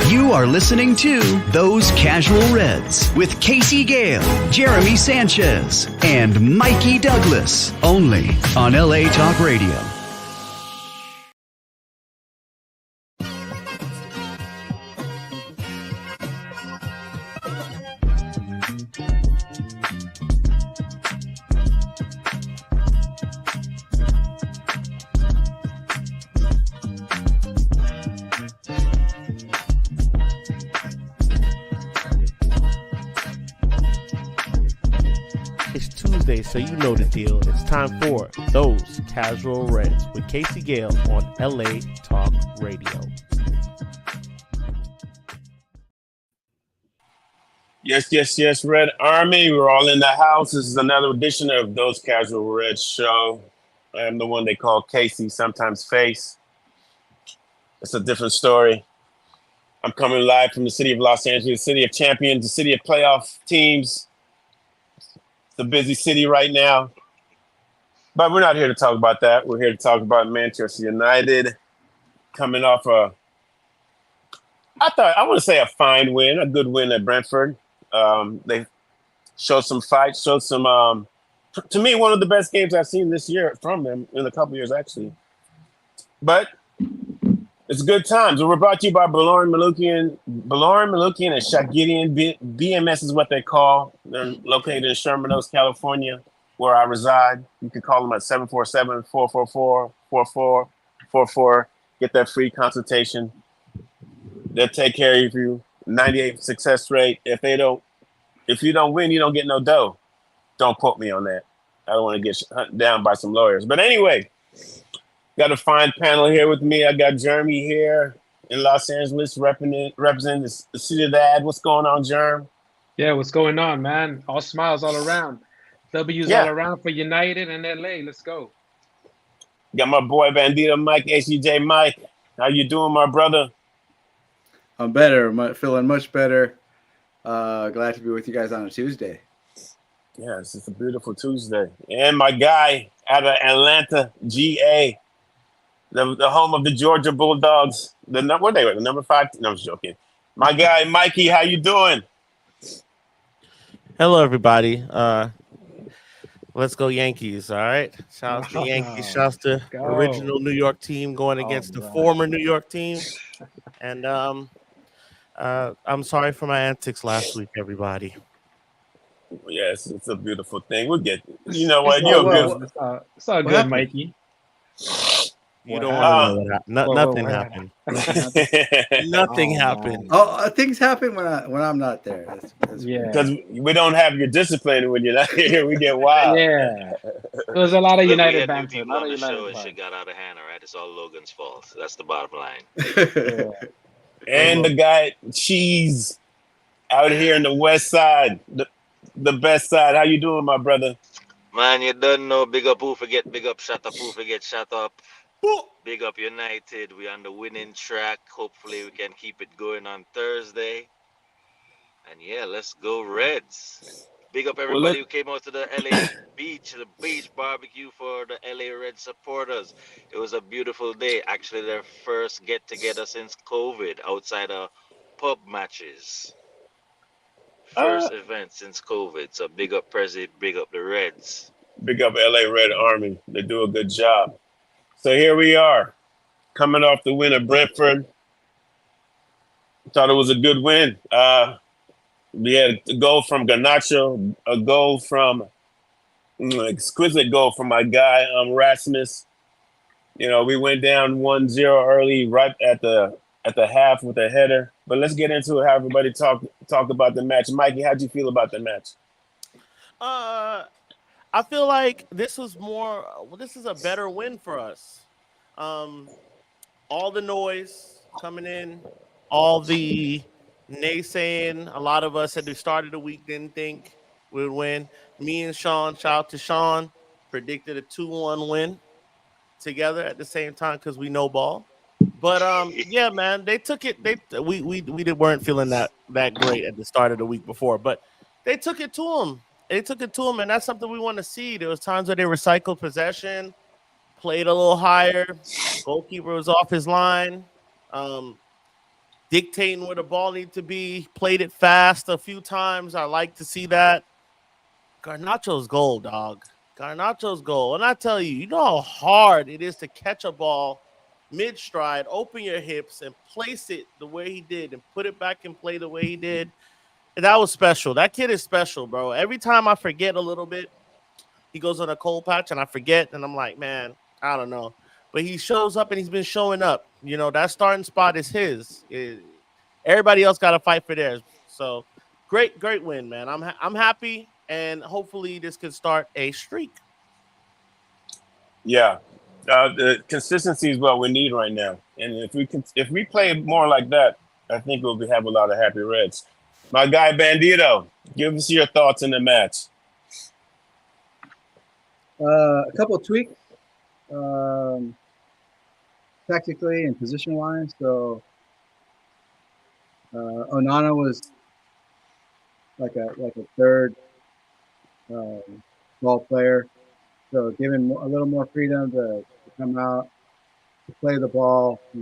You are listening to Those Casual Reds with Casey Gayle, Jeremy Sanchez, and Mikey Douglas, only on LA Talk Radio. So you know the deal. It's time for Those Casual Reds with Casey Gayle on LA Talk Radio. Yes, Red Army. We're all in the house. This is another edition of Those Casual Reds show. I am the one they call Casey, sometimes Face. It's a different story. I'm coming live from the city of Los Angeles, the city of champions, the city of playoff teams. The busy city right now, but we're not here to talk about that. We're here to talk about Manchester United coming off I want to say a fine win, a good win at Brentford. They showed some fight, showed some, to me, one of the best games I've seen this year from them in a couple years, actually. But it's good times. We're brought to you by Balorin Malukian and Shagirian. BMS is what they call. They're located in Sherman Oaks, California, where I reside. You can call them at 747-444-4444. Get that free consultation. They'll take care of you. 98% success rate. If you don't win, you don't get no dough. Don't quote me on that. I don't want to get hunted down by some lawyers. But anyway, got a fine panel here with me. I got Jeremy here in Los Angeles representing the city of the ad. What's going on, Jerm? Yeah, what's going on, man? All smiles all around. W's all around for United and LA. Let's go. Got my boy Bandito Mike, ACJ Mike. How you doing, my brother? I'm better. Feeling much better. Glad to be with you guys on a Tuesday. Yes, it's a beautiful Tuesday. And my guy out of Atlanta, GA. The home of the Georgia Bulldogs. The number 5? No, I'm just joking. My guy, Mikey, how you doing? Hello, everybody. Let's go Yankees, all right? Shouts to Yankees. Shouts to original New York team going against the former New York team. And I'm sorry for my antics last week, everybody. Yes, it's a beautiful thing. We'll get you know what? You're good. It's all good, Mikey. You don't want to know that. Nothing happened. Nothing happened. Oh, things happen when I'm not there. That's because we don't have your discipline when you're not here. We get wild. Yeah, there's a lot of United fans. A lot of United fans. Shit got out of hand. All right, it's all Logan's fault. So that's the bottom line. And the guy Cheese out here in the West Side, the best side. How you doing, my brother? Man, you don't know. Big up who forget. Big up shut up who forget shut up. Big up United. We're on the winning track. Hopefully we can keep it going on Thursday. And yeah, let's go Reds. Big up everybody who came out to the LA beach barbecue for the LA Red supporters. It was a beautiful day. Actually, their first get together since COVID outside of pub matches. First event since COVID. So big up Prezi, big up the Reds. Big up LA Red Army. They do a good job. So here we are, coming off the win at Brentford. Thought it was a good win. We had a goal from Garnacho, a goal from exquisite goal from my guy Rasmus. You know, we went down 1-0 early, right at the half with a header. But let's get into it. How everybody talk about the match. Mikey, how'd you feel about the match? I feel like this is a better win for us. All the noise coming in, all the naysaying. A lot of us at the start of the week didn't think we would win. Me and Sean, shout out to Sean, predicted a 2-1 win together at the same time because we know ball. But yeah, man, they took it. We weren't feeling that great at the start of the week before, but they took it to them. And that's something we want to see. There was times where they recycled possession, played a little higher. Goalkeeper was off his line. dictating where the ball needs to be, played it fast a few times. I like to see that. Garnacho's goal, dog. Garnacho's goal. And I tell you, you know how hard it is to catch a ball mid-stride, open your hips, and place it the way he did and put it back in play the way he did. And that was special. That kid is special, bro. Every time I forget a little bit, he goes on a cold patch and I forget, and I'm like, man, I don't know. But he shows up and he's been showing up. You know, that starting spot is his. Everybody else got to fight for theirs. So great win, man. I'm happy, and hopefully this could start a streak. Yeah, the consistency is what we need right now, and if we play more like that, I think we'll have a lot of happy Reds. My guy Bandito, give us your thoughts in the match. A couple of tweaks, tactically and position wise. So Onana was like a third ball player, so giving a little more freedom to come out to play the ball. He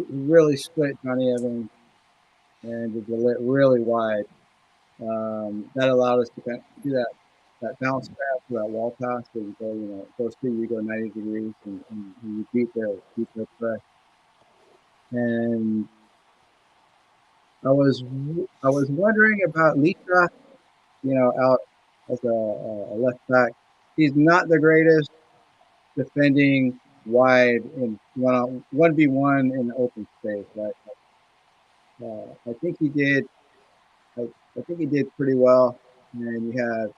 really split Johnny Evans and to lit really wide. That allowed us to kind of do that bounce pass or that wall pass where you go, goes through, you go 90 degrees and you beat their press. And I was wondering about Litra, out as a left back. He's not the greatest defending wide in 1v1 in open space, right? I think he did. I think he did pretty well. And you have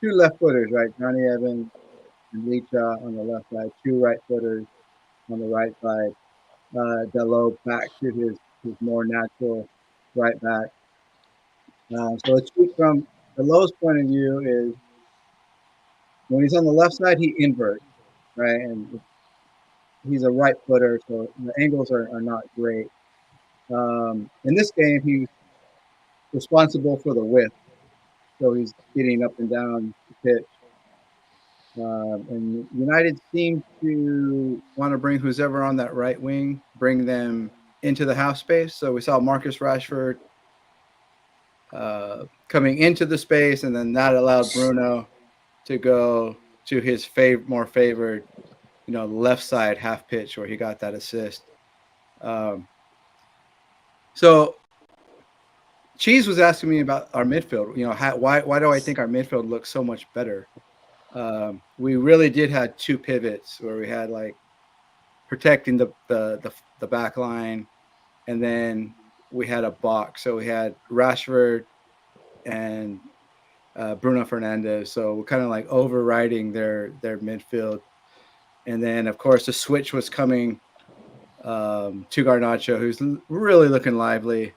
two left footers, right? Johnny Evans and Licha on the left side, two right footers on the right side. Delo back to his more natural right back. So a tweak from Delo's point of view is when he's on the left side, he inverts, right? And he's a right footer, so the angles are not great. In this game, he's responsible for the width, so he's getting up and down the pitch. And United seem to want to bring who's ever on that right wing, bring them into the half space. So we saw Marcus Rashford coming into the space, and then that allowed Bruno to go to his more favored, left side half pitch where he got that assist. So Cheese was asking me about our midfield. Why do I think our midfield looks so much better? We really did have two pivots where we had like protecting the back line, and then we had a box. So we had Rashford and Bruno Fernandes. So we're kind of like overriding their midfield. And then of course the switch was coming to Garnacho, who's really looking lively.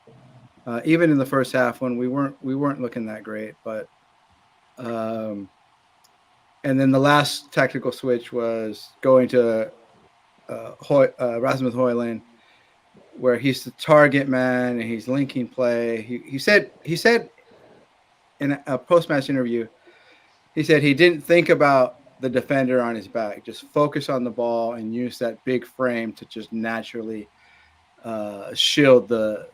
Even in the first half when we weren't looking that great, but and then the last tactical switch was going to Rasmus Højlund, where he's the target man and he's linking play. He said in a post-match interview, he said he didn't think about the defender on his back, just focus on the ball and use that big frame to just naturally shield the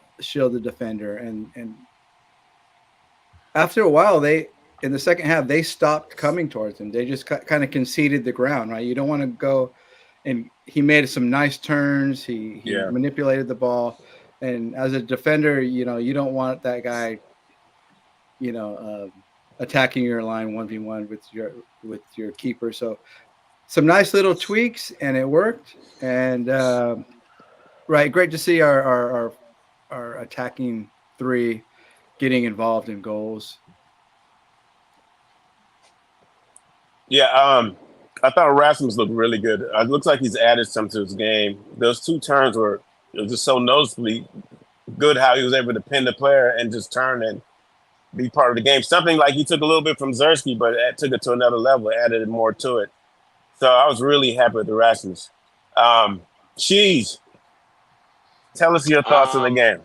defender. And after a while, in the second half, they stopped coming towards him. They just kind of conceded the ground, right? You don't want to go, and he made some nice turns. He manipulated the ball, and as a defender, you don't want that guy, attacking your line 1v1 with your keeper. So some nice little tweaks, and it worked. And right, great to see our attacking three getting involved in goals. Yeah, I thought Rasmus looked really good. It looks like he's added some to his game. Those two turns were just so noticeably good, how he was able to pin the player and just turn and be part of the game. Something like he took a little bit from Zersky, but took it to another level, added more to it. So I was really happy with the Rasmus. Cheese, tell us your thoughts on the game.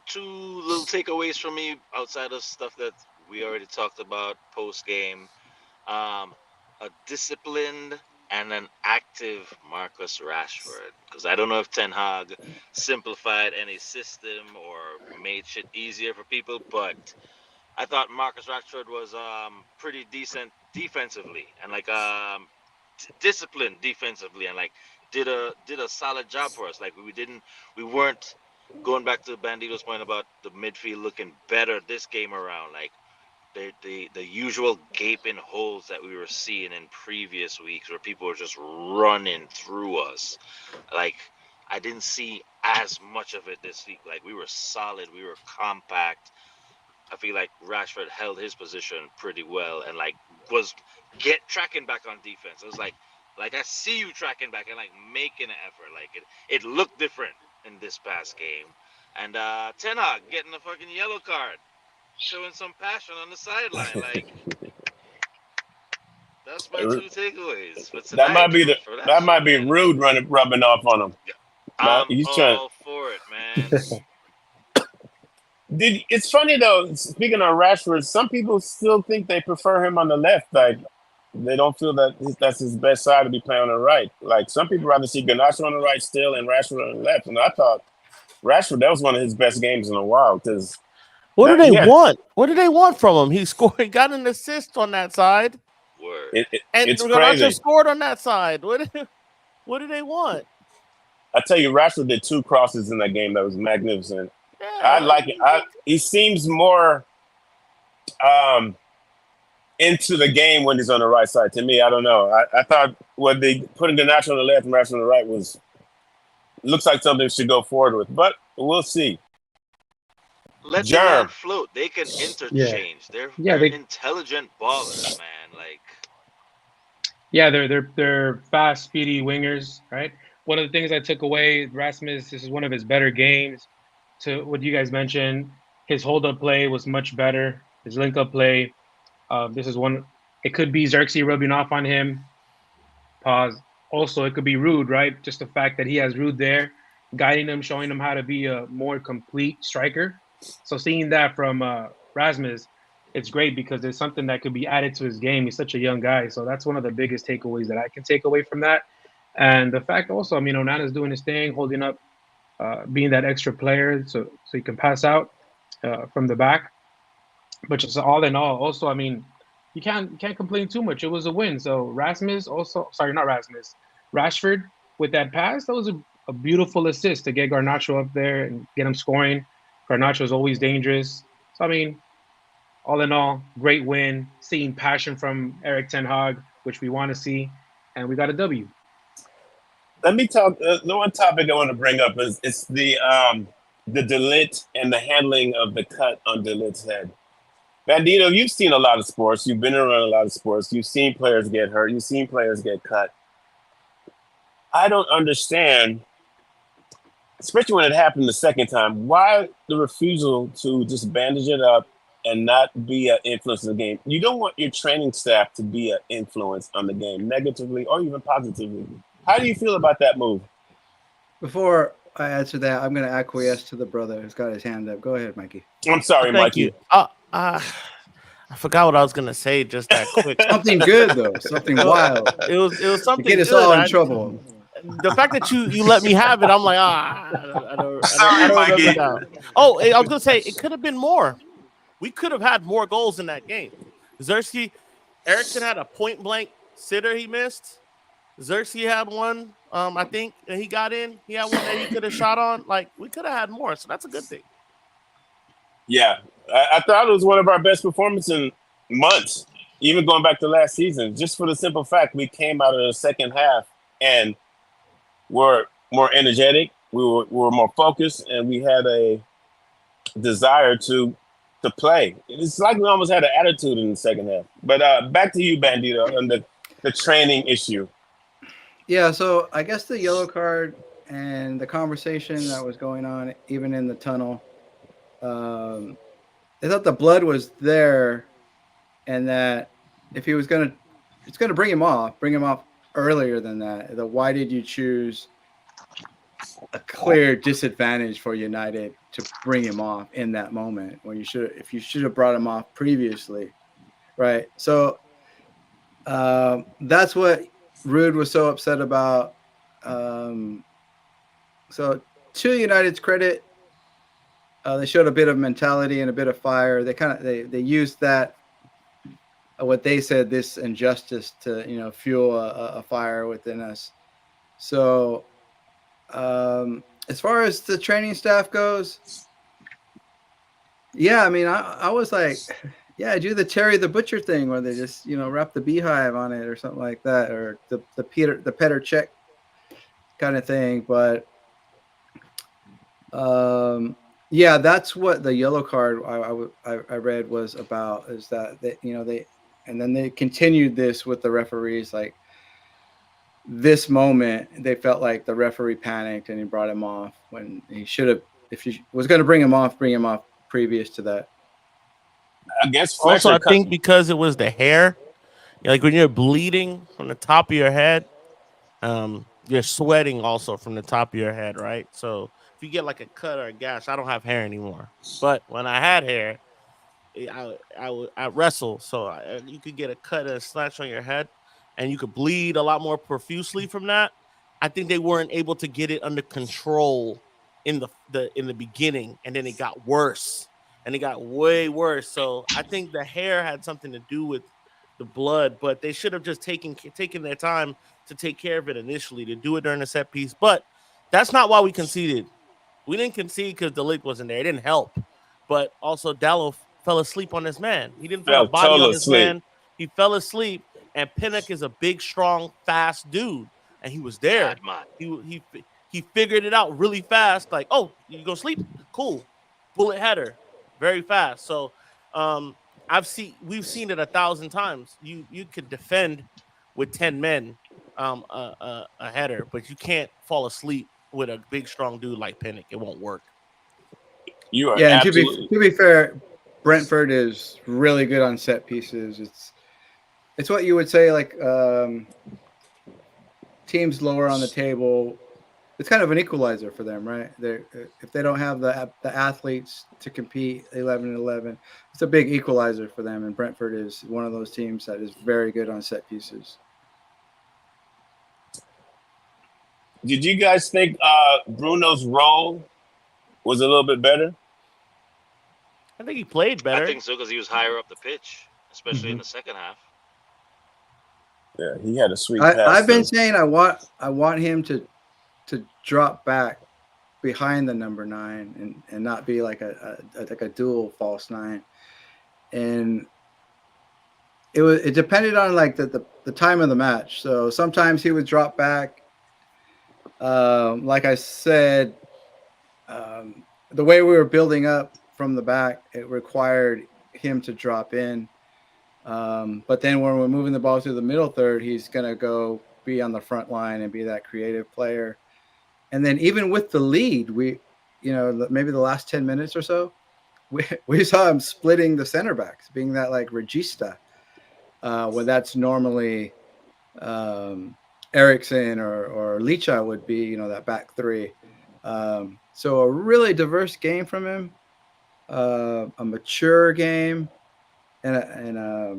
Two little takeaways from me outside of stuff that we already talked about post game. A disciplined and an active Marcus Rashford. Because I don't know if Ten Hag simplified any system or made shit easier for people, but I thought Marcus Rashford was pretty decent defensively and like disciplined defensively and like did a solid job for us. Like we weren't going back to Bandito's point about the midfield looking better this game around. Like the usual gaping holes that we were seeing in previous weeks where people were just running through us. Like I didn't see as much of it this week. Like we were solid, we were compact. I feel like Rashford held his position pretty well and like was tracking back on defense. It was like I see you tracking back and like making an effort. Like it looked different in this past game. And Ten Hag getting a fucking yellow card, showing some passion on the sideline. Like that's my two takeaways for tonight. That might be rude rubbing off on him. I'm all for it, man. It's funny though. Speaking of Rashford, some people still think they prefer him on the left. Like they don't feel that that's his best side to be playing on the right. Like some people rather see Garnacho on the right still and Rashford on the left. And I thought Rashford, that was one of his best games in a while. Because what do they want? What do they want from him? He scored. He got an assist on that side. Word. And it's Garnacho crazy. scored on that side. What do they want? I tell you, Rashford did 2 crosses in that game that was magnificent. Yeah, I like it. He seems more into the game when he's on the right side. To me, I don't know. I thought when they putting Garnacho on the left and Rashford on the right looks like something should go forward with, but we'll see. Let the lad float. They can interchange. Yeah. They're intelligent ballers, man. Like, yeah, they're fast, speedy wingers, right? One of the things I took away, Rasmus, this is one of his better games. To what you guys mentioned, his hold-up play was much better. His link-up play, this is one. It could be Xerxes rubbing off on him. Pause. Also, it could be Rude, right? Just the fact that he has Rude there, guiding him, showing him how to be a more complete striker. So seeing that from Rasmus, it's great because it's something that could be added to his game. He's such a young guy. So that's one of the biggest takeaways that I can take away from that. And the fact also, I mean, Onana's doing his thing, holding up, being that extra player so he can pass out from the back. But just all in all, also, I mean, you can't complain too much. It was a win. So Rashford with that pass, that was a beautiful assist to get Garnacho up there and get him scoring. Garnacho is always dangerous. So, I mean, all in all, great win. Seeing passion from Erik ten Hag, which we want to see. And we got a W. Let me talk. The one topic I want to bring up is it's the De Ligt and the handling of the cut on De Ligt's head. Bandito, you've seen a lot of sports. You've been around a lot of sports. You've seen players get hurt. You've seen players get cut. I don't understand, especially when it happened the second time, why the refusal to just bandage it up and not be an influence in the game. You don't want your training staff to be an influence on the game, negatively or even positively. How do you feel about that move? Before I answer that, I'm going to acquiesce to the brother who's got his hand up. Go ahead, Mikey. I'm sorry, Thank Mikey. you. I forgot what I was going to say just that quick. Something good, though. Something wild. It was something to get us good. all in trouble. The fact that you let me have it, I'm like, I don't remember now. Oh, I was going to say, it could have been more. We could have had more goals in that game. Eriksson had a point-blank sitter he missed. Xerxes had one, I think, and he got in. He had one that he could have shot on. Like, we could have had more, so that's a good thing. Yeah, I thought it was one of our best performances in months, even going back to last season, just for the simple fact we came out of the second half and were more energetic, we were more focused, and we had a desire to play. It's like we almost had an attitude in the second half. But back to you, Bandito, on the training issue. Yeah, so I guess the yellow card and the conversation that was going on, even in the tunnel, I thought the blood was there, and that if he was it's gonna bring him off earlier than that. Why did you choose a clear disadvantage for United to bring him off in that moment when you should have brought him off previously, right? So that's what Rude was so upset about. So to United's credit, they showed a bit of mentality and a bit of fire. They used that what they said, this injustice, to fuel a fire within us. So as far as the training staff goes, yeah, I mean, I was like, yeah, do the Terry the Butcher thing where they just wrap the beehive on it or something like that, or the Peter Check kind of thing. But yeah, that's what the yellow card I read was about. Is that they and then they continued this with the referees, like this moment they felt like the referee panicked and he brought him off when he should have. If he was going to bring him off previous to that. I guess Also, Fletcher I cut. think because it was the hair, like when you're bleeding from the top of your head, you're sweating also from the top of your head, right? So if you get like a cut or a gash, I don't have hair anymore. But when I had hair, I wrestle, so you could get a cut and a slash on your head, and you could bleed a lot more profusely from that. I think they weren't able to get it under control in the beginning, and then it got worse, and it got way worse. So I think the hair had something to do with the blood, but they should have just taken their time to take care of it initially, to do it during the set piece. But that's not why we conceded. We didn't concede because the Ligt wasn't there. It didn't help. But also Dallo fell asleep on this man. He didn't put a Fell body on total this asleep. man. He fell asleep. And Pinnock is a big, strong, fast dude, and he was there. Madman. He figured it out really fast. Like, oh, you go sleep? Cool, bullet header, very fast. So, we've seen it 1,000 times. You could defend with 10 men, a header, but you can't fall asleep with a big, strong dude like Pinnock. It won't work. You are Yeah, and absolutely. to be fair, Brentford is really good on set pieces. It's what you would say, like teams lower on the table. It's kind of an equalizer for them, right? If they don't have the athletes to compete 11-11, it's a big equalizer for them. And Brentford is one of those teams that is very good on set pieces. Did you guys think Bruno's role was a little bit better? I think he played I better. think so because he was higher up the pitch, especially in Mhm. the second half. Yeah, he had a sweet pass I've been too. saying I want him to drop back behind the number 9 and not be like a dual false 9. And it depended on like the time of the match. So sometimes he would drop back. Like I said, the way we were building up from the back, it required him to drop in. But then when we're moving the ball through the middle third, he's going to go be on the front line and be that creative player. And then even with the lead, maybe the last 10 minutes or so, we saw him splitting the center backs, being that like regista, when that's normally Eriksson or Licha would be, that back three. So a really diverse game from him, a mature game, and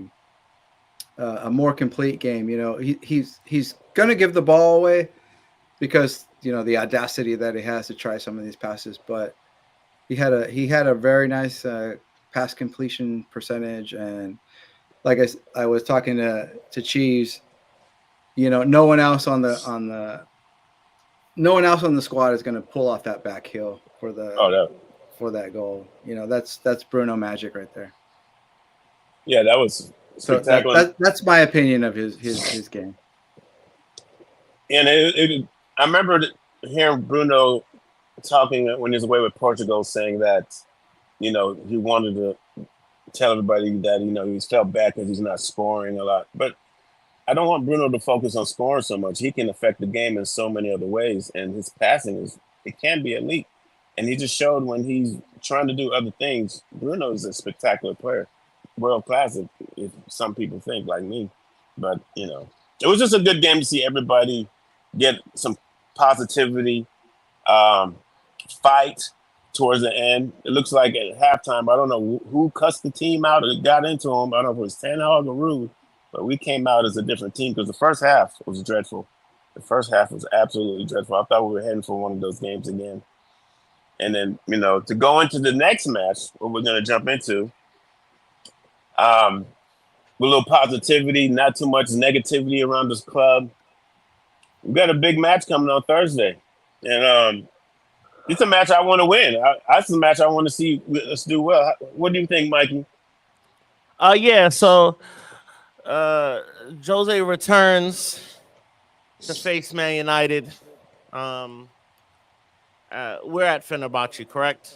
a more complete game. He's going to give the ball away because the audacity that he has to try some of these passes, but he had a very nice pass completion percentage. And like I was talking to Cheese, no one else on the squad is going to pull off that back heel for that goal. That's Bruno magic right there. Yeah, that was So spectacular. that's my opinion of his game. And I remember hearing Bruno talking when he was away with Portugal, saying that he wanted to tell everybody that he's felt bad because he's not scoring a lot. But I don't want Bruno to focus on scoring so much. He can affect the game in so many other ways, and his passing it can be elite. And he just showed when he's trying to do other things. Bruno is a spectacular player, world class. If some people think like me, but it was just a good game to see everybody get some positivity, fight towards the end. It looks like at halftime, I don't know who cussed the team out or got into them. I don't know if it was Ten Hag or Rude, but we came out as a different team because the first half was dreadful. The first half was absolutely dreadful. I thought we were heading for one of those games again. And then, to go into the next match, what we're going to jump into, with a little positivity, not too much negativity around this club. We got a big match coming on Thursday. And it's a match I want to win. That's a match I want to see us do well. What do you think, Mikey? Yeah. So uh, Jose returns to face Man United. Um, we're at Fenerbahce, correct?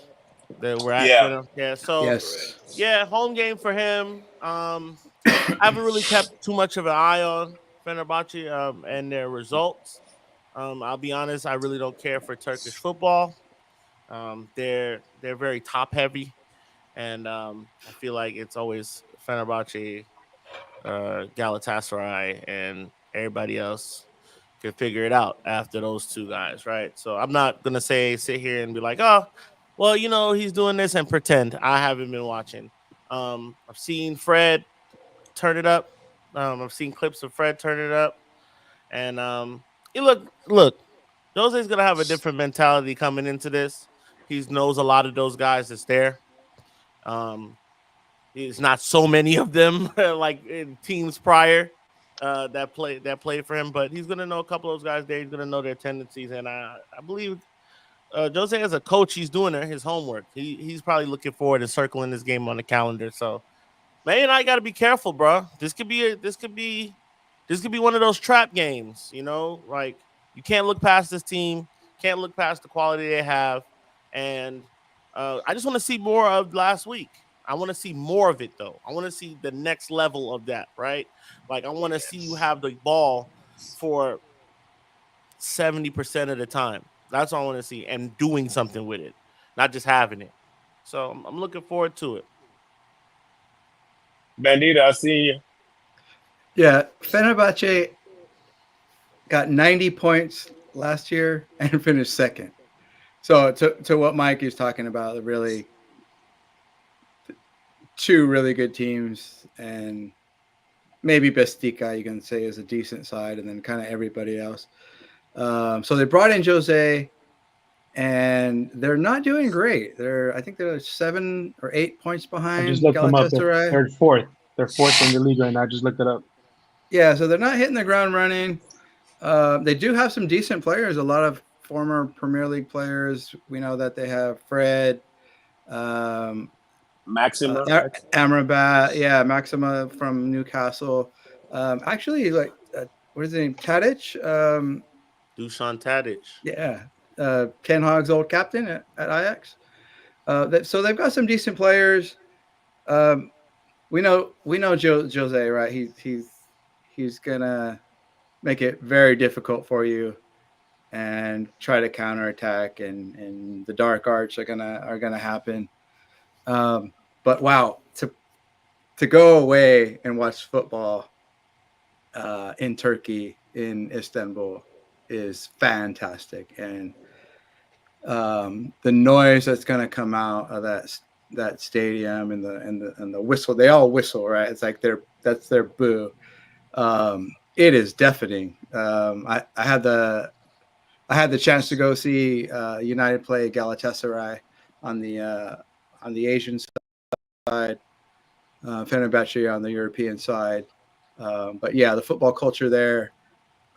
We're at Yeah. Fener. Yeah. So Yes. yeah, home game for him. I haven't really kept too much of an eye on Fenerbahce and their results. I'll be honest, I really don't care for Turkish football. They're very top heavy, and I feel like it's always Fenerbahce, Galatasaray, and everybody else can figure it out after those two guys, right? So I'm not gonna sit here and be like, oh, well, he's doing this and pretend I haven't been watching. I've seen Fred turn it up. I've seen clips of Fred turn it up, and look, Jose's gonna have a different mentality coming into this. He knows a lot of those guys that's there. Um, it's not so many of them like in teams prior that play for him, but he's gonna know a couple of those guys there. He's gonna know their tendencies, and I believe Jose as a coach, he's doing his homework. He's probably looking forward to circling this game on the calendar. So man, I got to be careful, bro. This could be one of those trap games. Like you can't look past this team, can't look past the quality they have, and I just want to see more of last week. I want to see more of it though. I want to see the next level of that, right? Like I want to see you have the ball for 70% of the time. That's all I want to see, and doing something with it, not just having it. So I'm looking forward to it. Bandito, I see you. Yeah, Fenerbahce got 90 points last year and finished second. So to what Mike is talking about, really two really good teams, and maybe Bestica you can say is a decent side, and then kind of everybody else. So they brought in Jose, and they're not doing great. I think they're 7 or 8 points I just behind looked them up. Galatasaray. They're fourth. They're fourth in the league right now. I just looked it up. Yeah, so they're not hitting the ground running. They do have some decent players. A lot of former Premier League players. We know that they have Fred, Maxima. Amrabat, yeah, Maxima from Newcastle. Actually, like what is his name? Tadic. Dusan Tadic. Yeah, Ken Hogg's old captain at Ajax. So they've got some decent players. Um, we know Jose, right? He's gonna make it very difficult for you and try to counterattack, and the dark arts are gonna happen. But wow, to go away and watch football in Turkey, in Istanbul, is fantastic, and the noise that's going to come out of that stadium, and the whistle, they all whistle, right? It's like that's their boo. It is deafening. I had the chance to go see United play Galatasaray on the Asian side, Fenerbahce on the European side. But yeah, the football culture there,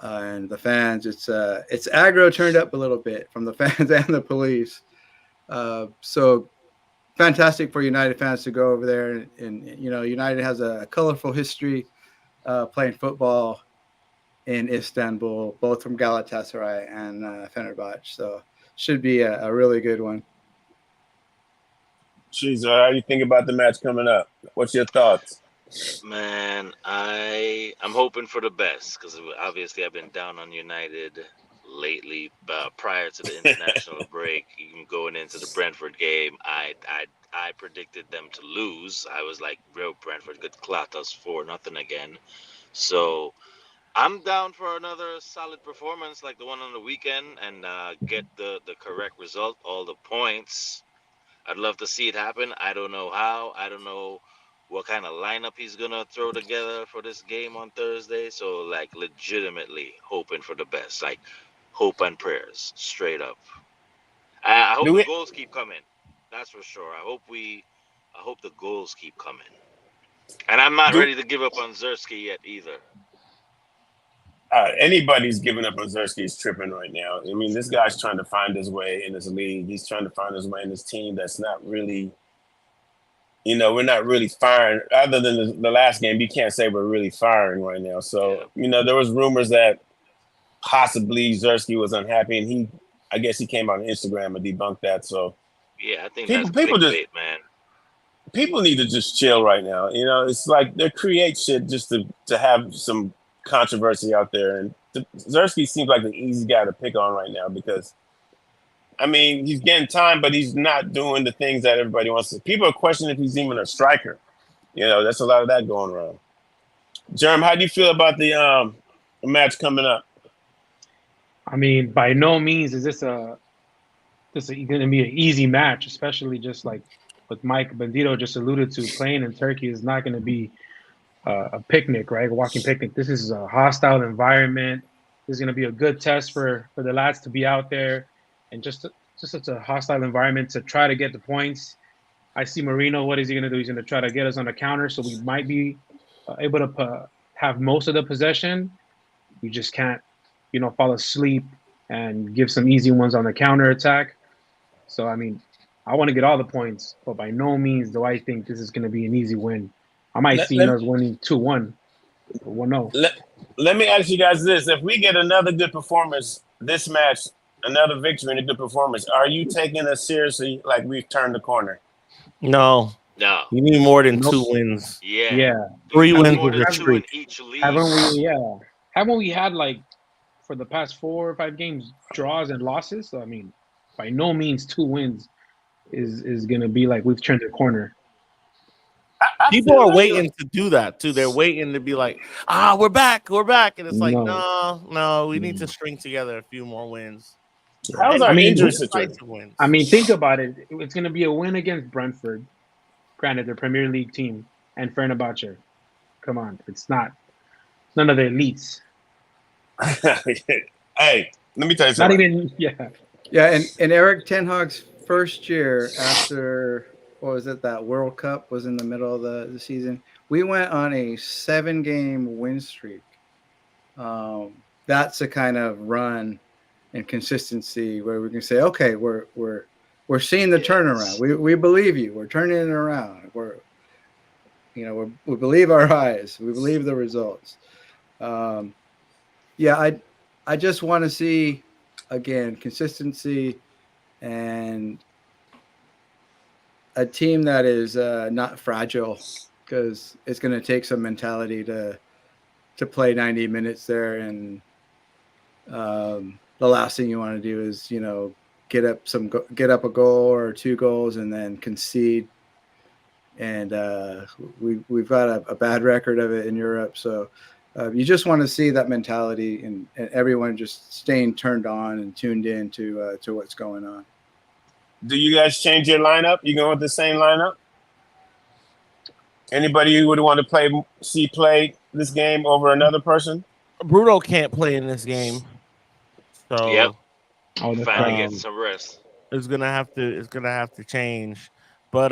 and the fans, it's aggro turned up a little bit from the fans and the police. So fantastic for United fans to go over there, and United has a colorful history playing football in Istanbul, both from Galatasaray and Fenerbahce. So should be a really good one. Jeez, how do you think about the match coming up? What's your thoughts? Man, I'm hoping for the best because obviously I've been down on United lately. Prior to the international break, even going into the Brentford game, I predicted them to lose. I was like, "Bro, Brentford could clot us 4-0 again." So I'm down for another solid performance like the one on the weekend and get the correct result, all the points. I'd love to see it happen. I don't know how. I don't know what kind of lineup he's gonna throw together for this game on Thursday. So like legitimately hoping for the best, like hope and prayers, straight up. I hope Do the we? goals keep coming. That's for sure. I hope the goals keep coming. And I'm not Do ready to give up on Zersky yet either. anybody's giving up on Zersky is tripping right now. I mean, this guy's trying to find his way in this league. He's trying to find his way in this team that's not really, we're not really firing. Other than the last game, you can't say we're really firing right now. Yeah. So, there was rumors that possibly Zersky was unhappy, and I guess he came out on Instagram and debunked that. So Yeah, I think that's people just clickbait, man. people need to just chill right now. It's like they create shit just to have some controversy out there. And Zersky seems like the easy guy to pick on right now because, I mean, he's getting time, but he's not doing the things that everybody wants to. People are questioning if he's even a striker. That's a lot of that going around. Jerm, how do you feel about the match coming up? I mean, by no means is this going to be an easy match, especially just like what Mike Bandito just alluded to. Playing in Turkey is not going to be a picnic, right? A walking picnic. This is a hostile environment. This is going to be a good test for the lads to be out there, and just such a hostile environment to try to get the points. I see Marino. What is he going to do? He's going to try to get us on the counter, so we might be able to have most of the possession. We just can't, fall asleep and give some easy ones on the counter attack. So I mean, I want to get all the points, but by no means do I think this is going to be an easy win. I might Let, see let, us winning 2-1 or 1-0. let me ask you guys this: if we get another good performance this match, another victory and a good performance, are you taking us seriously like we've turned the corner? No. No. You need more than Nope. 2 wins. Yeah. Yeah. 3 wins More is than a 2 in streak. each league. Haven't we had like for the past 4 or 5 games draws and losses? So I mean, by no means 2 wins is going to be like we've turned the corner. I People feel are like waiting to do that too. They're waiting to be like, we're back, and it's like, No. no, we need to string together a few more wins. how's And our I mean, injury situation? decisive wins. I mean, think about it. It's going to be a win against Brentford. Granted, they're Premier League team, and Fenerbahce. Come on, it's not none of the elites. Hey, let me tell you Not something. even Yeah, and Eric Ten Hag's first year after that World Cup was in the middle of the season. We went on a 7-game win streak. That's a kind of run and consistency where we can say, okay, we're seeing the turnaround. We believe you. We're turning it around. We believe our eyes. We believe the results. I just want to see again consistency and a team that is not fragile, because it's going to take some mentality to play 90 minutes there. And the last thing you want to do is get up a goal or 2 goals and then concede. And we've got a bad record of it in Europe, so you just want to see that mentality and everyone just staying turned on and tuned in to what's going on. Do you guys change your lineup? You going with the same lineup? Anybody you would want to play this game over another person? Bruno can't play in this game, so Yep. Oh, Finally getting some rest. it's gonna have to change. But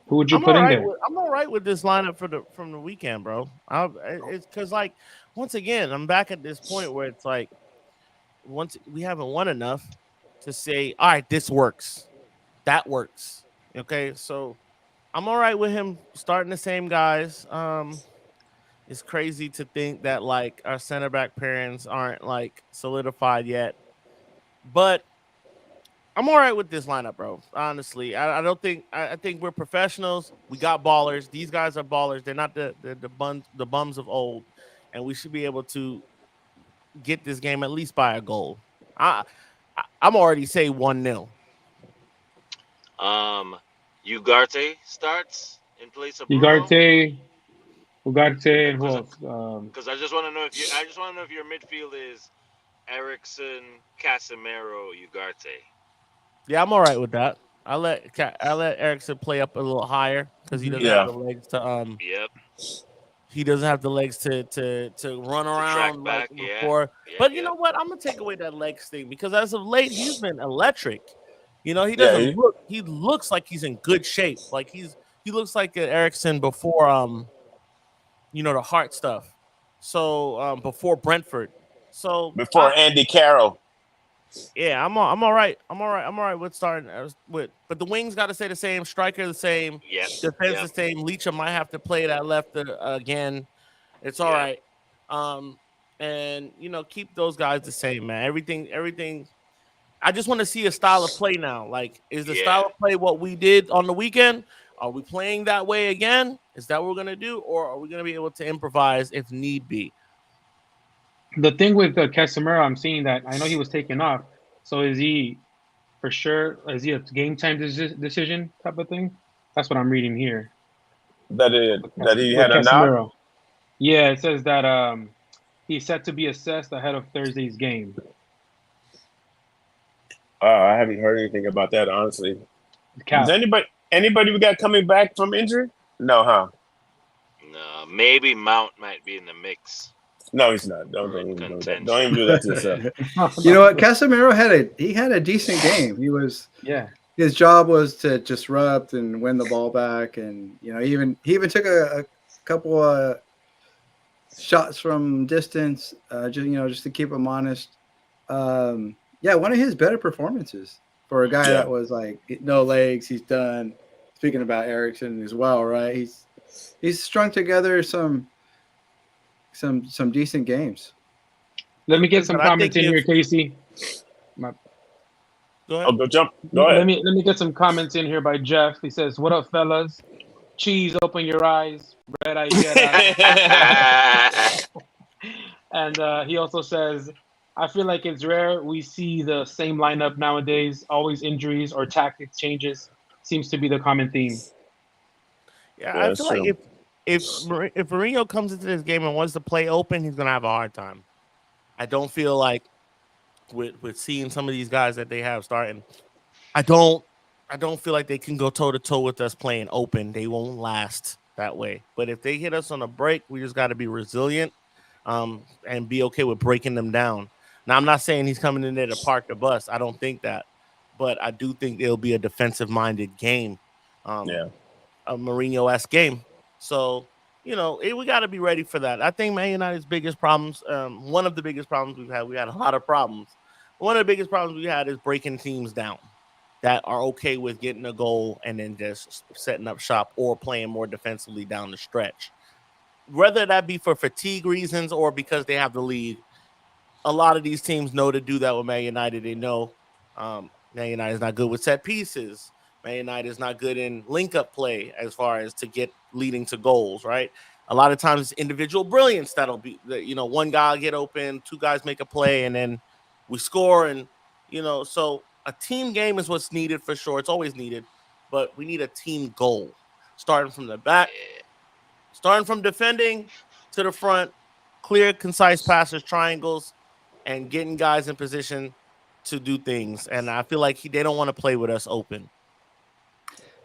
who would you I'm put all in right. there? I'm all right with this lineup from the weekend, bro. It's because like once again, I'm back at this point where it's like once we haven't won enough to say, all right, this works, that works. Okay, so I'm all right with him starting the same guys. It's crazy to think that like our center back pairings aren't like solidified yet, but I'm all right with this lineup, bro. Honestly, I don't think I think we're professionals. We got ballers. These guys are ballers. They're not the bums of old, and we should be able to get this game at least by a goal. I'm already say 1-0. Ugarte starts in place of Bruno. Ugarte, and who else? Because I just want to know if your midfield is Eriksson, Casemiro, Ugarte. Yeah, I'm all right with that. I'll let Eriksson play up a little higher because he doesn't Yeah. have the legs to Yep. he doesn't have the legs to run To track around like back. Yeah. before. Yep. But you Yep. know what? I'm gonna take away that legs thing because as of late he's been electric. You know, he Yeah, doesn't look. He looks like he's in good shape. Like he looks like an Erickson before the heart stuff. So before Brentford. So before Andy Carroll. yeah, I'm all right. I'm all right with starting with, but the wings got to stay the same. Striker the same. Yep. Defense Yep. the same. Leacher might have to play that left again. It's all Yep. right. And keep those guys the same, man. Everything. I just want to see a style of play now. Like, is the style Yeah. of play what we did on the weekend? Are we playing that way again? Is that what we're gonna do, or are we gonna be able to improvise if need be? The thing with Casemiro, I'm seeing that I know he was taken off. So is he for sure? Is he a game time decision type of thing? That's what I'm reading here That he with had a knock. Casemiro. Yeah, it says that he's set to be assessed ahead of Thursday's game. I haven't heard anything about that, honestly. Cap. Does anybody we got coming back from injury? No, huh? No, maybe Mount might be in the mix. No, he's not. Don't Or in even do that. contention. Don't even do that to yourself. You know what? Casemiro had a decent game. Yeah. His job was to disrupt and win the ball back, and he even took a couple of shots from distance, just to keep him honest. Yeah, one of his better performances for a guy that was like no legs. He's done. Speaking about Erickson as well, right? He's strung together some decent games. Let me get some But I comments think in here, Casey. Go Oh, ahead. go jump. Go ahead. Let me get some comments in here by Jeff. He says, "What up, fellas? Cheese, open your eyes. Red eye Jedi." And he also says, "I feel like it's rare we see the same lineup nowadays. Always injuries or tactics changes seems to be the common theme." Yeah, I that's feel like true. if Mourinho comes into this game and wants to play open, he's gonna have a hard time. I don't feel like with seeing some of these guys that they have starting, I don't feel like they can go toe to toe with us playing open. They won't last that way. But if they hit us on a break, we just got to be resilient, and be okay with breaking them down. Now, I'm not saying he's coming in there to park the bus. I don't think that, but I do think it'll be a defensive-minded game, Yeah. a Mourinho-esque game. So, we got to be ready for that. I think Man United's biggest problems, one of the biggest problems we had a lot of problems. One of the biggest problems we had is breaking teams down that are okay with getting a goal and then just setting up shop or playing more defensively down the stretch. Whether that be for fatigue reasons or because they have the lead, a lot of these teams know to do that with Man United. They know Man United is not good with set pieces. Man United is not good in link-up play as far as to get leading to goals, right? A lot of times it's individual brilliance that'll be, one guy will get open, two guys make a play, and then we score. And, so a team game is what's needed for sure. It's always needed, but we need a team goal. Starting from the back, starting from defending to the front, clear, concise passes, triangles, and getting guys in position to do things. And I feel like they don't want to play with us open.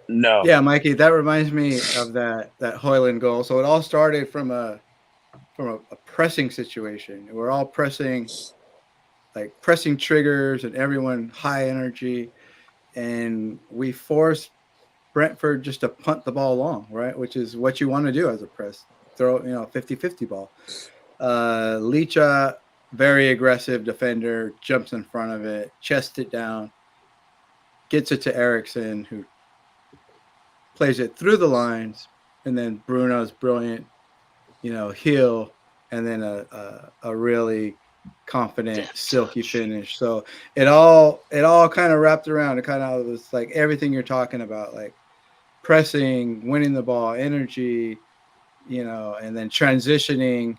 No. Yeah, Mikey, that reminds me of that Hoyland goal. So it all started from a pressing situation. We're all pressing triggers and everyone high energy, and we forced Brentford just to punt the ball long, right? Which is what you want to do as a press. Throw, 50-50 ball. Licha, very aggressive defender, jumps in front of it, chests it down, gets it to Erickson, who plays it through the lines, and then Bruno's brilliant, heel, and then a really confident, silky finish. So it all kind of wrapped around. It kind of was like everything you're talking about, like pressing, winning the ball, energy, and then transitioning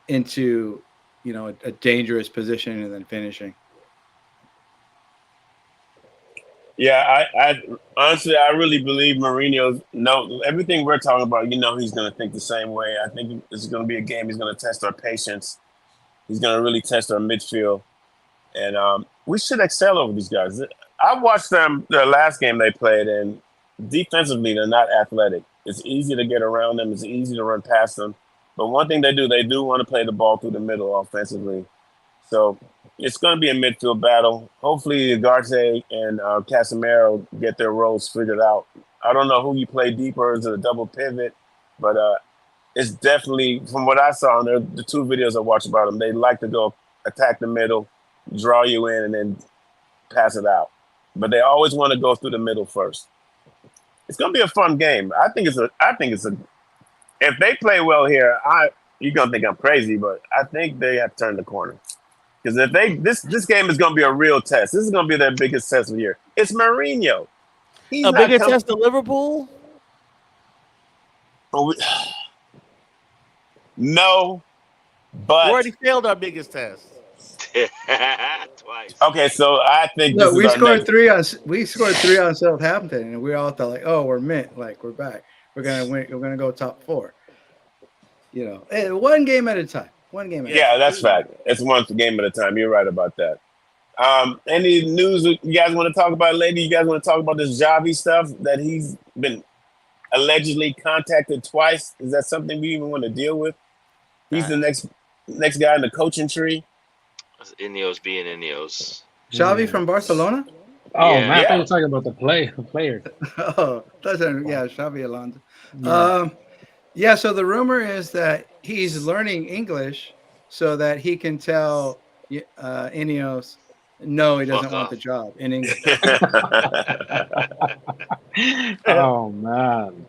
into, a dangerous position and then finishing. Yeah, I honestly, I really believe Mourinho. No, everything we're talking about, he's going to think the same way. I think it's going to be a game. He's going to test our patience. He's going to really test our midfield, and we should excel over these guys. I watched them the last game they played, and defensively, they're not athletic. It's easy to get around them. It's easy to run past them. But one thing they do want to play the ball through the middle offensively. So it's going to be a midfield battle. Hopefully, Ugarte and Casemiro get their roles figured out. I don't know who you play deeper. Is it a double pivot? But it's definitely, from what I saw in the 2 videos I watched about them, they like to go attack the middle, draw you in, and then pass it out. But they always want to go through the middle first. It's going to be a fun game. I think it's a. If they play well here, you're going to think I'm crazy, but I think they have turned the corner. Because if this game is going to be a real test. This is going to be their biggest test of the year. It's Mourinho. He's a bigger test than Liverpool? No, but we already failed our biggest test. Twice. Okay, so I think we scored 3 on Southampton, and we all thought like, oh, we're mint, like we're back. We're gonna win. We're gonna go top 4. One game at a time. Yeah, that's fact. It's one game at a time. You're right about that. Any news you guys want to talk about, lady? You guys want to talk about this Xavi stuff that he's been allegedly contacted twice? Is that something we even want to deal with? He's the next guy in the coaching tree. Ineos being Ineos. Xavi from Barcelona? Oh, yeah. Man, I thought you were talking about the player. Oh, Xavi Alonso. Yeah. So the rumor is that he's learning English so that he can tell Ineos, no, he doesn't want the job in English. Oh, man.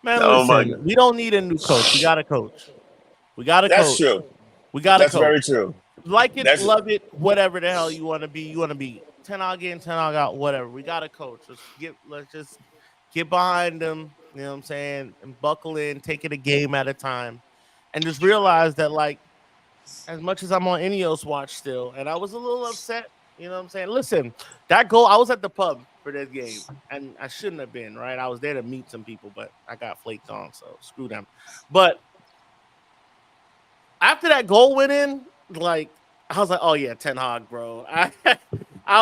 Listen, we don't need a new coach. We got a coach. That's true. We got a coach. That's very true. Like it, love it, whatever the hell you want to be. You want to be 10 in, 10 out, whatever. We got a coach. Let's just get behind them. You know what I'm saying? And buckle in, take it a game at a time, and just realize that, like, as much as I'm on Ineos watch still, and I was a little upset. You know what I'm saying? Listen, that goal, I was at the pub for this game, and I shouldn't have been, right? I was there to meet some people, but I got flaked on, so screw them. But after that goal went in, like, I was like, oh yeah, Ten Hag, bro. I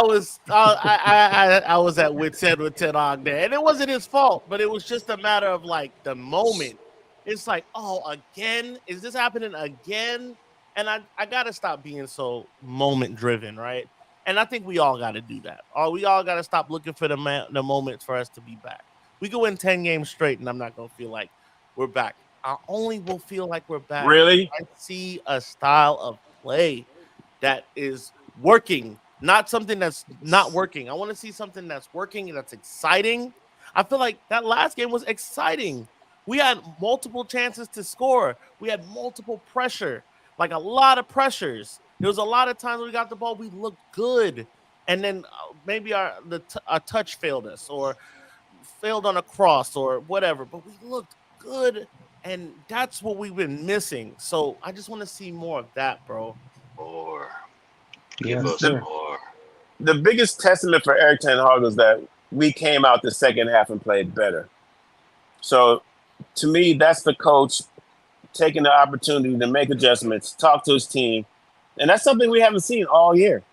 was at wit's end with Ten Hag there, and it wasn't his fault, but it was just a matter of like the moment. It's like, oh, again, is this happening again? And I gotta stop being so moment driven, right? And I think we all got to do that. We all got to stop looking for the moments for us to be back. We go win 10 games straight, and I'm not gonna feel like we're back. I only will feel like we're back. Really? I see a style of play that is working, not something that's not working. I want to see something that's working and that's exciting. I feel like that last game was exciting. We had multiple chances to score. We had multiple pressure, like a lot of pressures. There was a lot of times we got the ball, we looked good. And then maybe our touch failed us or failed on a cross or whatever, but we looked good. And that's what we've been missing. So I just want to see more of that, bro. More. Give us more. The biggest testament for Erik ten Hag is that we came out the second half and played better. So to me, that's the coach taking the opportunity to make adjustments, talk to his team. And that's something we haven't seen all year.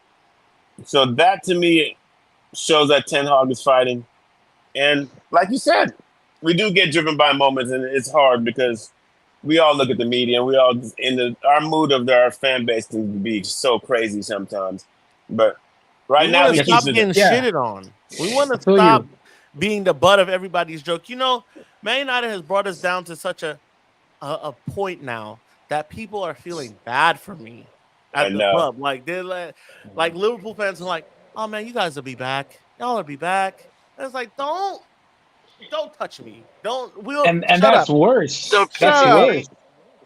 So that, to me, shows that Ten Hag is fighting. And like you said, we do get driven by moments, and it's hard because we all look at the media, and we all our mood of our fan base can be so crazy sometimes. But right now, we stop getting shitted on. We want to stop being the butt of everybody's joke. You know, Man United has brought us down to such a point now that people are feeling bad for me at the club. Like they're like Liverpool fans are like, "Oh man, you guys will be back. Y'all will be back." And it's like, don't touch me. And that's worse. That's worse.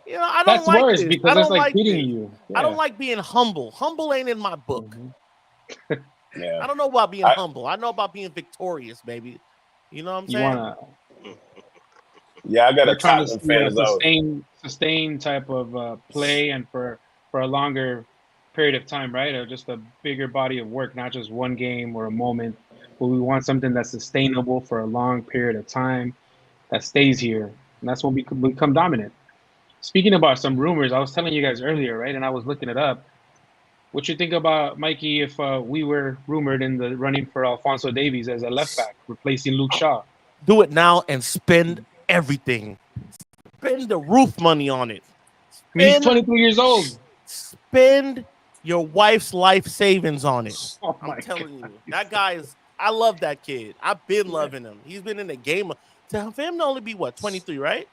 You know, I don't like worse this. because it's like beating you. Yeah. I don't like being humble. Humble ain't in my book. Mm-hmm. Yeah. I don't know about being humble. I know about being victorious, baby. You know what I'm saying? Yeah, I got a Tottenham fan as well. Sustain type of play and for a longer period of time, right? Or just a bigger body of work, not just one game or a moment. But we want something that's sustainable for a long period of time that stays here. And that's when we become dominant. Speaking about some rumors, I was telling you guys earlier, right? And I was looking it up. What you think about, Mikey, if we were rumored in the running for Alphonso Davies as a left back, replacing Luke Shaw? Do it now and spend everything. Spend the roof money on it. I mean, he's Spend 23 years old. spend your wife's life savings on it. Oh I'm my telling God. you, that guy is. I love that kid. I've been loving him. He's been in the game. For him to only be 23, right?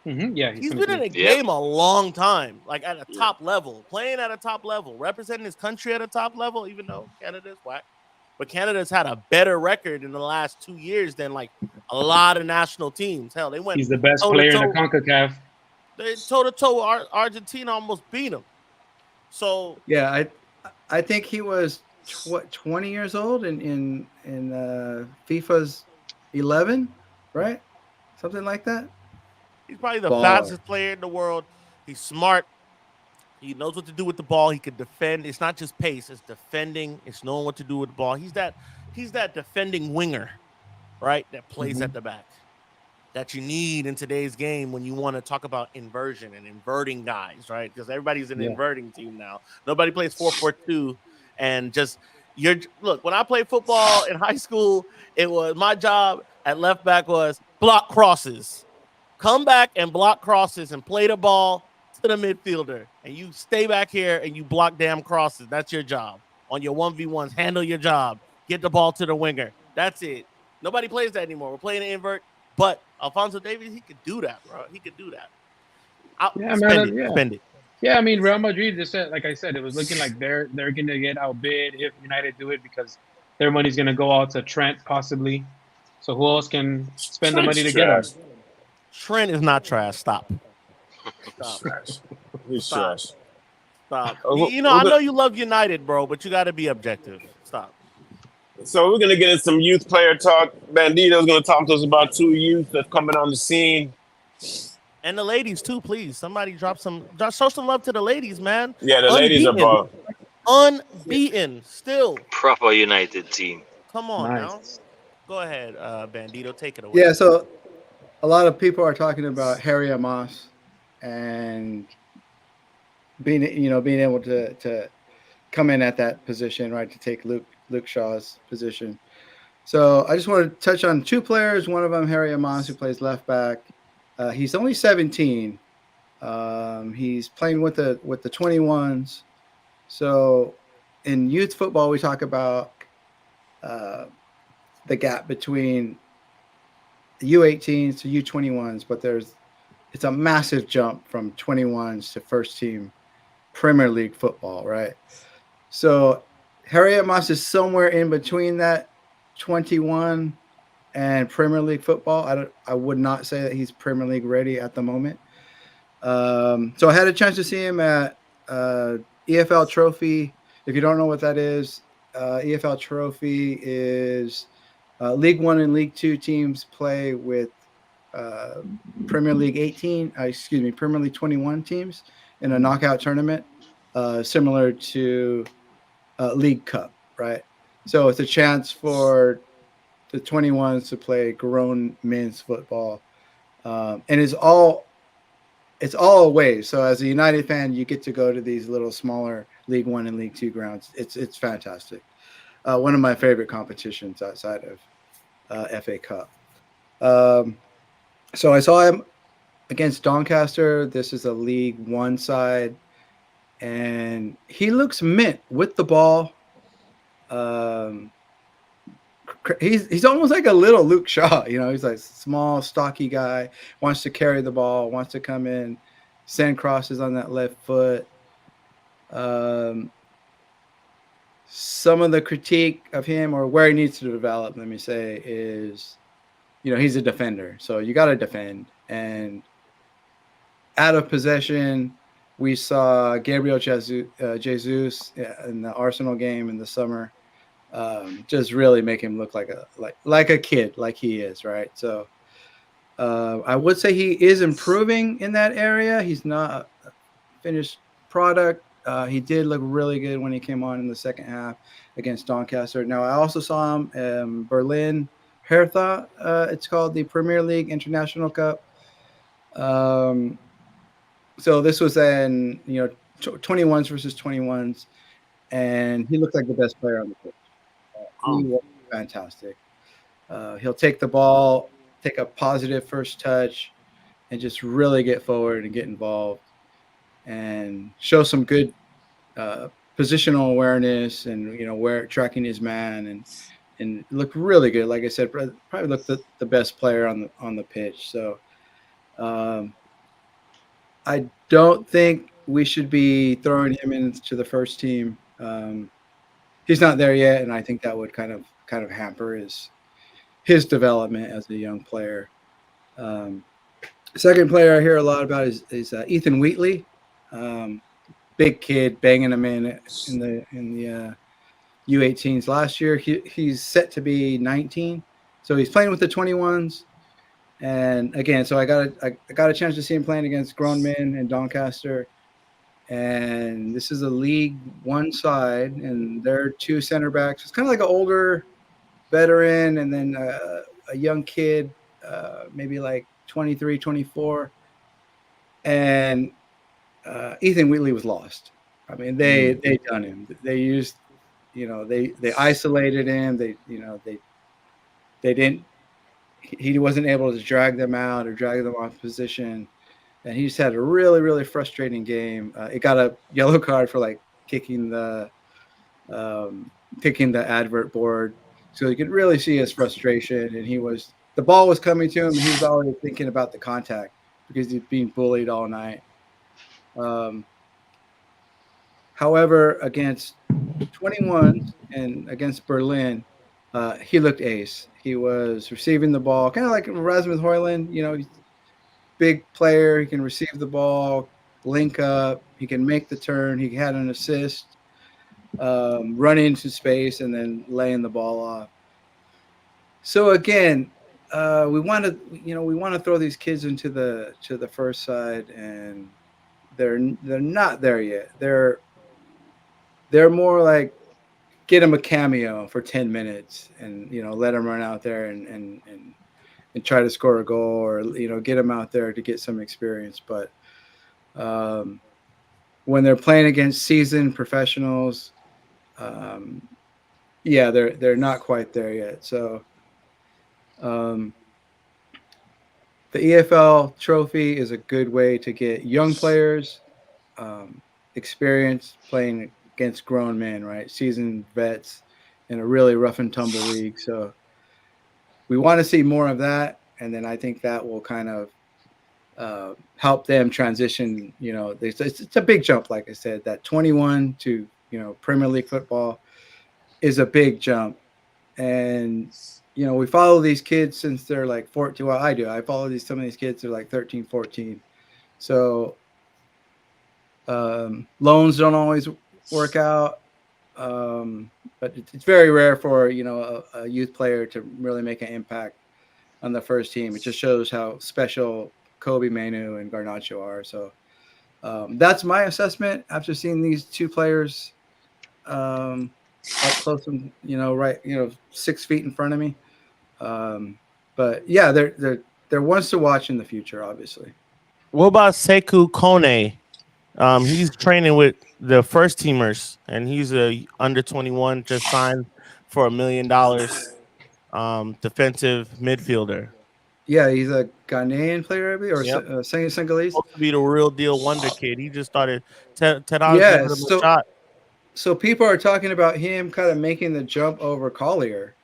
Yeah, he's He's been in 23. the game a long time, like at a top level, playing at a top level, representing his country at a top level, even though Canada's whack. But Canada's had a better record in the last 2 years than like a lot of national teams. Hell, they went He's the best toe to player in the toe. CONCACAF. They toe to toe. Argentina almost beat him. So Yeah, I think he was 20 years old in FIFA's 11, right? Something like that. he's probably the Baller. fastest player in the world. He's smart. He knows what to do with the ball. He can defend. It's not just pace. It's defending. It's knowing what to do with the ball. He's that defending winger, right? That plays at the back. That you need in today's game when you want to talk about inversion and inverting guys, right? Because everybody's an inverting team now. Nobody plays 4-4-2 and just look, when I played football in high school, it was my job at left back was block crosses. Come back and block crosses and play the ball to the midfielder. And you stay back here and you block damn crosses. That's your job. On your 1v1s, handle your job. Get the ball to the winger. That's it. Nobody plays that anymore. We're playing an invert. But Alphonso Davies, he could do that, bro. He could do that. Spend it. Yeah, I mean, Real Madrid just said, like I said, it was looking like they're going to get outbid if United do it because their money's going to go out to Trent possibly. So who else can spend the money to get us? Trent is not trash. Stop. Trash. He's trash. Stop. I know you love United, bro, but you got to be objective. Stop. So we're gonna get in some youth player talk. Bandito's gonna talk to us about two youth that's coming on the scene, and the ladies too. Please, somebody show some love to the ladies, man. Yeah, the ladies are ball. Unbeaten, still. Proper United team. Come on now. Go ahead, Bandito, take it away. Yeah, so a lot of people are talking about Harry Amos and being able to come in at that position, right, to take Luke Shaw's position. So I just want to touch on two players. One of them, Harry Amos, who plays left back. He's only 17. He's playing with the 21s. So in youth football, we talk about the gap between the U18s to U21s, but it's a massive jump from 21s to first team Premier League football, right? So Harry Amos is somewhere in between that 21 and Premier League football. I would not say that he's Premier League ready at the moment. So I had a chance to see him at EFL Trophy. If you don't know what that is, EFL Trophy is League One and League Two teams play with Premier League 21 teams in a knockout tournament, similar to League Cup, right? So it's a chance for the 21s to play grown men's football, and it's all away. So as a United fan, you get to go to these little smaller League One and League Two grounds. It's fantastic. One of my favorite competitions outside of FA Cup. So I saw him against Doncaster. This is a League One side. And he looks mint with the ball. He's almost like a little Luke Shaw. He's like a small, stocky guy, wants to carry the ball, wants to come in, send crosses on that left foot. Some of the critique of him, or where he needs to develop, let me say, is, he's a defender. So you got to defend. And out of possession, we saw Gabriel Jesus in the Arsenal game in the summer, just really make him look like a kid, like he is, right? So I would say he is improving in that area. He's not a finished product. He did look really good when he came on in the second half against Doncaster. Now, I also saw him in Berlin, Hertha. It's called the Premier League International Cup. So this was 21s versus 21s, and he looked like the best player on the pitch. He was fantastic. He'll take the ball take a positive first touch and just really get forward and get involved and show some good positional awareness and where tracking his man and looked really good. Like I said, probably looked the best player on the pitch. So I don't think we should be throwing him into the first team. He's not there yet, and I think that would kind of hamper his development as a young player. Second player I hear a lot about is Ethan Wheatley. Big kid, banging him in the U18s last year. He's set to be 19, so he's playing with the 21s. And again, so I got a chance to see him playing against grown men in Doncaster. And this is a League One side, and they're two center backs. It's kind of like an older veteran and then a young kid, maybe like 23, 24. And Ethan Wheatley was lost. I mean, they done him. They used, they isolated him. They didn't. He wasn't able to drag them out or drag them off position, and he just had a really, really frustrating game. It got a yellow card for like kicking the advert board, so you could really see his frustration. And the ball was coming to him, and he was already thinking about the contact because he's being bullied all night. However, against 21 and against Berlin, he looked ace. He was receiving the ball, kind of like Rasmus Højlund. He's a big player. He can receive the ball, link up. He can make the turn. He had an assist, run into space, and then laying the ball off. So again, we want to throw these kids into the first side, and they're not there yet. They're more like, get him a cameo for 10 minutes and, let him run out there and try to score a goal, or, get him out there to get some experience. But when they're playing against seasoned professionals, they're not quite there yet. So the EFL trophy is a good way to get young players experience playing against grown men, right? Seasoned vets in a really rough and tumble league. So we want to see more of that. And then I think that will kind of help them transition. It's a big jump. Like I said, that 21 to, Premier League football is a big jump. And, we follow these kids since they're like 14. Well, I do. I follow some of these kids. They're like 13, 14. So loans don't always work out, but it's very rare for a youth player to really make an impact on the first team. It just shows how special Kobe Manu and Garnacho are. So that's my assessment after seeing these two players up close and 6 feet in front of me. But yeah, they're ones to watch in the future, obviously. What about Sekou Kone? He's training with the first teamers, and he's a under 21, just signed for $1 million. Defensive midfielder. Yeah, he's a Ghanaian player, I believe, or Senegalese. Supposed to be the real deal wonder kid. He just started. So people are talking about him kind of making the jump over Collier.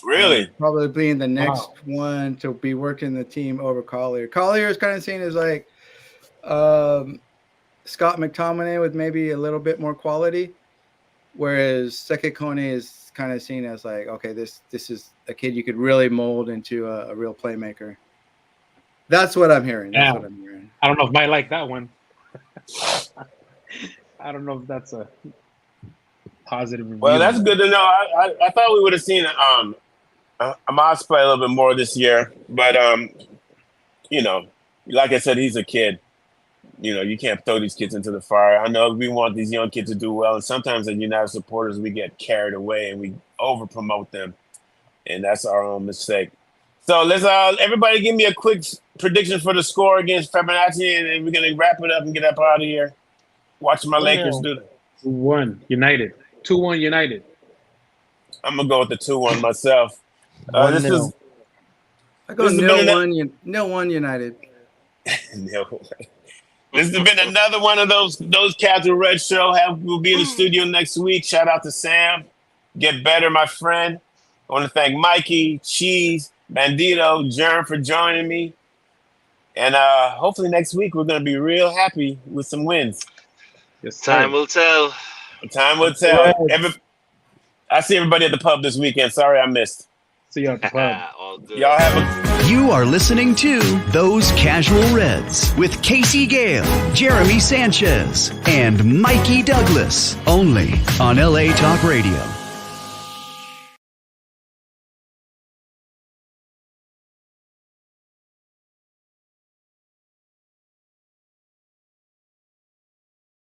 Really? Probably being the next one to be working the team over Collier. Collier is kind of seen as like Scott McTominay with maybe a little bit more quality, whereas Sekou Kone is kind of seen as like, okay, this is a kid you could really mold into a real playmaker. That's what I'm hearing. I don't know if I like that one. I don't know if that's a positive review. Well, that's good to know. I thought we would have seen Amos play a little bit more this year, but like I said, he's a kid. You can't throw these kids into the fire. I know we want these young kids to do well, and sometimes as United supporters, we get carried away and we over promote them, and that's our own mistake. So let's everybody give me a quick prediction for the score against Fibonacci, and then we're gonna wrap it up and get up out of here. Watch my Lakers do that. 2-1 United. 2-1 United. I'm gonna go with the 2-1 myself. I I go This has been 0-1 United. No. This has been another one of those Casual Red show. We'll be in the studio next week. Shout out to Sam. Get better, my friend. I want to thank Mikey, Cheese, Bandito, Jerm for joining me. And hopefully next week we're going to be real happy with some wins. Yes, Time will tell. Time will tell. Reds. I see everybody at the pub this weekend. Sorry I missed. See you at the pub. All good. Y'all have a... You are listening to Those Casual Reds with Casey Gayle, Jeremy Sanchez, and Mikey Douglas, only on LA Talk Radio.